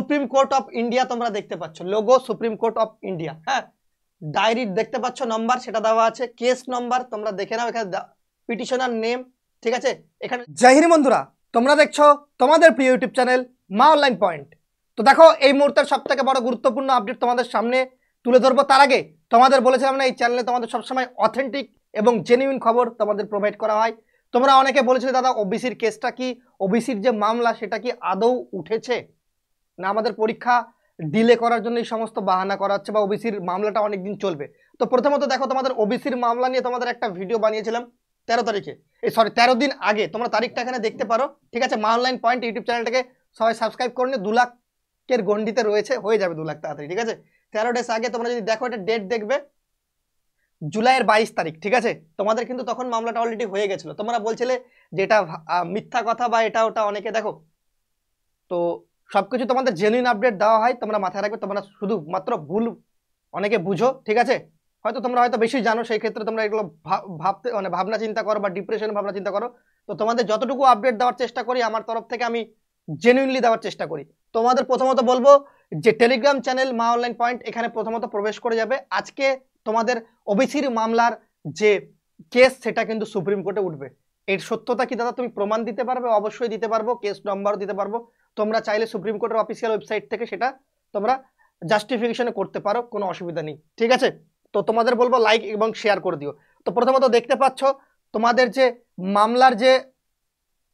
Supreme court of India তোমরা দেখতে পাচ্ছ, logo supreme court of India. হ্যাঁ, ডায়েরি দেখতে পাচ্ছ, নম্বর সেটা দেওয়া আছে, কেস নম্বর তোমরা দেখে নাও, এখানে পিটিশনার নেম, ঠিক আছে। এখানে জয় হিন্দ বন্ধুরা, তোমরা দেখছো তোমাদের প্রিয় ইউটিউব চ্যানেল মা অনলাইন পয়েন্ট। তো দেখো, এই মুহূর্তের সব থেকে বড় গুরুত্বপূর্ণ আপডেট তোমাদের সামনে তুলে ধরবো। তার আগে তোমাদের বলেছিলাম না, এই চ্যানেলে তোমাদের সবসময় অথেন্টিক এবং জেনুইন খবর তোমাদের প্রোভাইড করা হয়। তোমরা অনেকে বলেছিলে দাদা ওবিসির কেসটা কি, ওবিসির যে মামলা সেটা কি আদৌ উঠেছে না, আমাদের পরীক্ষা ডিলে করার জন্য এই সমস্ত বাহানা করা হচ্ছে, বা ওবিসির মামলাটা অনেকদিন চলবে। তো প্রথমত দেখো, তোমাদের ওবিসির মামলা নিয়ে তোমাদের একটা ভিডিও বানিয়েছিলাম 13 তারিখে, 13 দিন আগে। তোমরা তারিখটা এখানে দেখতে পারো, ঠিক আছে। মা অনলাইন পয়েন্ট ইউটিউব চ্যানেলটাকে সবাই সাবস্ক্রাইব করে নিয়ে 2 লাখের গন্ডিতে রয়েছে, হয়ে যাবে 2 লাখ তাড়াতাড়ি, ঠিক আছে। 13 ডেজ আগে তোমরা যদি দেখো, এটা ডেট দেখবে জুলাইয়ের 22 তারিখ, ঠিক আছে। তোমাদের কিন্তু তখন মামলাটা অলরেডি হয়ে গেছিল। তোমরা বলছিলে যে এটা মিথ্যা কথা বা এটা ওটা, অনেকে দেখো। তো সবকিছু তোমাদের জেনুইন আপডেট দেওয়া হয়, তোমরা মাথায় রাখবে। তোমরা শুধুমাত্র ভুল অনেকে বুঝো, ঠিক আছে। তোমরা হয়তো বেশি জানো, সেই ক্ষেত্রে তোমরা এগুলো ভাবতে মানে ভাবনা চিন্তা করো, বা ডিপ্রেশন ভাবনা চিন্তা করো। তো তোমাদের যতটুকু আপডেট দেওয়ার চেষ্টা করি আমার তরফ থেকে, আমি জেনুইনলি দেওয়ার চেষ্টা করি। তোমাদের প্রথমত বলবো যে টেলিগ্রাম চ্যানেল মা অনলাইন পয়েন্ট, এখানে প্রথমত প্রবেশ করে যাবে। আজকে তোমাদের ওবিসির মামলার যে কেস সেটা কিন্তু সুপ্রিম কোর্টে উঠবে। এর সত্যতা কি দাদা তুমি প্রমাণ দিতে পারবে? অবশ্যই দিতে পারবো, কেস নম্বরও দিতে পারবো। তোমরা চাইলে সুপ্রিম কোর্টের অফিসিয়াল ওয়েবসাইট থেকে সেটা তোমরা জাস্টিফিকেশনে করতে পারো, কোনো অসুবিধা নেই, ঠিক আছে। তো তোমাদের বলবো লাইক এবং শেয়ার করে দিও। তো প্রথমত দেখতে পাচ্ছ তোমাদের যে মামলার যে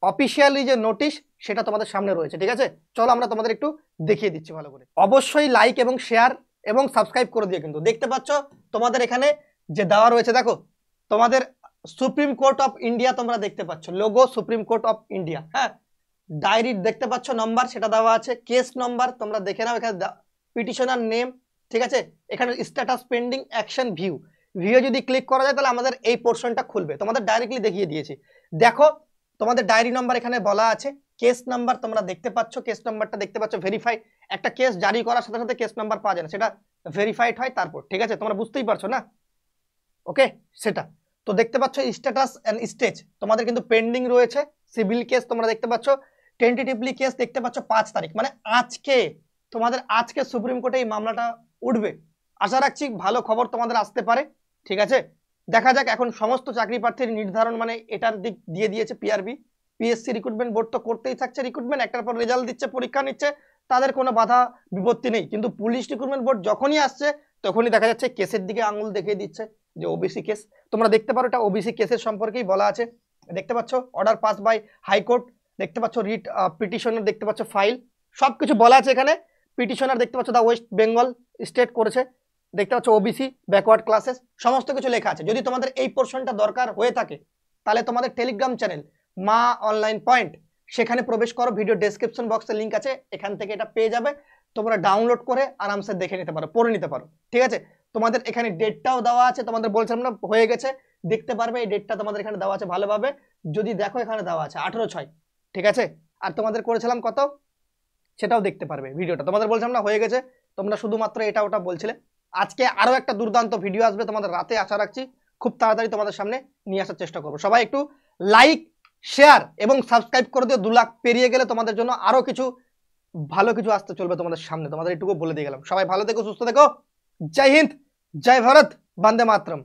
অফিসিয়ালি যে নোটিশ সেটা তোমাদের সামনে রয়েছে, ঠিক আছে। চলো আমরা তোমাদের একটু দেখিয়ে দিচ্ছি ভালো করে। অবশ্যই লাইক এবং শেয়ার এবং সাবস্ক্রাইব করে দিও। কিন্তু দেখতে পাচ্ছ তোমাদের এখানে যে দেওয়া রয়েছে, দেখো তোমাদের সুপ্রিম কোর্ট অফ ইন্ডিয়া তোমরা দেখতে পাচ্ছ, logo supreme court of India. হ্যাঁ, ডায়েরি দেখতে পাচ্ছ, নম্বর সেটা দেওয়া আছে, কেস নম্বর তোমরা দেখে নাও, এখানে পিটিশনার নেম, ঠিক আছে। এখানে স্ট্যাটাস পেন্ডিং অ্যাকশন ভিউ যদি ক্লিক করা যায় তাহলে আমাদের এই পোর্শনটা খুলবে। তোমাদের ডাইরেক্টলি দেখিয়ে দিয়েছি। দেখো তোমাদের ডায়েরি নাম্বার এখানে বলা আছে, কেস নাম্বার তোমরা দেখতে পাচ্ছ, কেস নাম্বারটা দেখতে পাচ্ছ ভেরিফাই। একটা কেস জারি করার সাথে সাথে কেস নাম্বার পাওয়া যায় না, সেটা ভেরিফাইড হয় তারপর, ঠিক আছে। তোমরা বুঝতেই পারছো না, ওকে সেটা। তো দেখতে পাচ্ছ স্ট্যাটাস এন্ড স্টেজ তোমাদের কিন্তু পেন্ডিং রয়েছে। সিভিল কেস তোমরা দেখতে পাচ্ছ, টেন্টেটিভলি কেস দেখতে পাচ্ছ 5 তারিখ, মানে আজকে তোমাদের আজকে সুপ্রিম কোর্টে এই মামলাটা উঠবে। আশা রাখছি ভালো খবর তোমাদের আসতে পারে, ঠিক আছে। দেখা যাক। এখন সমস্ত চাকরি প্রার্থীর নির্ধারণ মানে এটার দিক দিয়ে দিয়েছে পিআরবি, পিএসসি রিক্রুটমেন্ট বোর্ড তো করতেই থাকছে রিক্রুটমেন্ট, একটার পর রেজাল্ট দিচ্ছে, পরীক্ষা নিচ্ছে, তাদের কোনো বাধা বিপত্তি নেই। কিন্তু পুলিশ রিক্রুটমেন্ট বোর্ড যখনই আসছে তখনই দেখা যাচ্ছে কেসের দিকে আঙুল দেখিয়ে দিচ্ছে যে ওবিসি কেস। তোমরা দেখতে পারো এটা ওবিসি কেসের সম্পর্কেই বলা আছে। দেখতে পাচ্ছ অর্ডার পাস বাই হাইকোর্ট, দেখতে পাচ্ছ রিট পিটিশনার, দেখতে পাচ্ছ ফাইল, সবকিছু বলা আছে এখানে। পিটিশনার দেখতে পাচ্ছ দা ওয়েস্ট বেঙ্গল স্টেট করেছে, দেখতে পাচ্ছ ওবিসি ব্যাকওয়ার্ড ক্লাসেস, সমস্ত কিছু লেখা আছে। যদি তোমাদের এই পোর্শনটা দরকার হয়ে থাকে তাহলে তোমাদের টেলিগ্রাম চ্যানেল মা অনলাইন পয়েন্ট, সেখানে প্রবেশ করো, ভিডিও ডেসক্রিপশন বক্সে লিঙ্ক আছে, এখান থেকে এটা পেয়ে যাবে। তোমরা ডাউনলোড করে আরামসে দেখে নিতে পারো, পড়ে নিতে পারো, ঠিক আছে। তোমাদের এখানে ডেটটাও দেওয়া আছে, তোমাদের বলছিলাম না হয়ে গেছে, দেখতে পারবে এই ডেটটা তোমাদের এখানে দেওয়া আছে ভালোভাবে। যদি দেখো এখানে দেওয়া আছে 18/6, ঠিক আছে। আর তোমাদের করেছিলাম কত সেটাও দেখতে পারবে ভিডিওটা। তোমাদের বলছিলাম না হয়ে গেছে, তোমরা শুধুমাত্র এটা ওটা বলছিলে। আজকে আরো একটা দুর্দান্ত ভিডিও আসবে তোমাদের রাতে, আশা রাখছি খুব তাড়াতাড়ি তোমাদের সামনে নিয়ে আসার চেষ্টা করবো। সবাই একটু লাইক শেয়ার এবং সাবস্ক্রাইব করে দিও। 2 লাখ পেরিয়ে গেলে তোমাদের জন্য আরো কিছু ভালো কিছু আসতে চলবে তোমাদের সামনে, তোমাদের এটুকু বলে দিয়ে গেলাম। সবাই ভালো থেকো, সুস্থ থেকো। জয় হিন্দ, জয় ভারত, বন্দে মাতরম।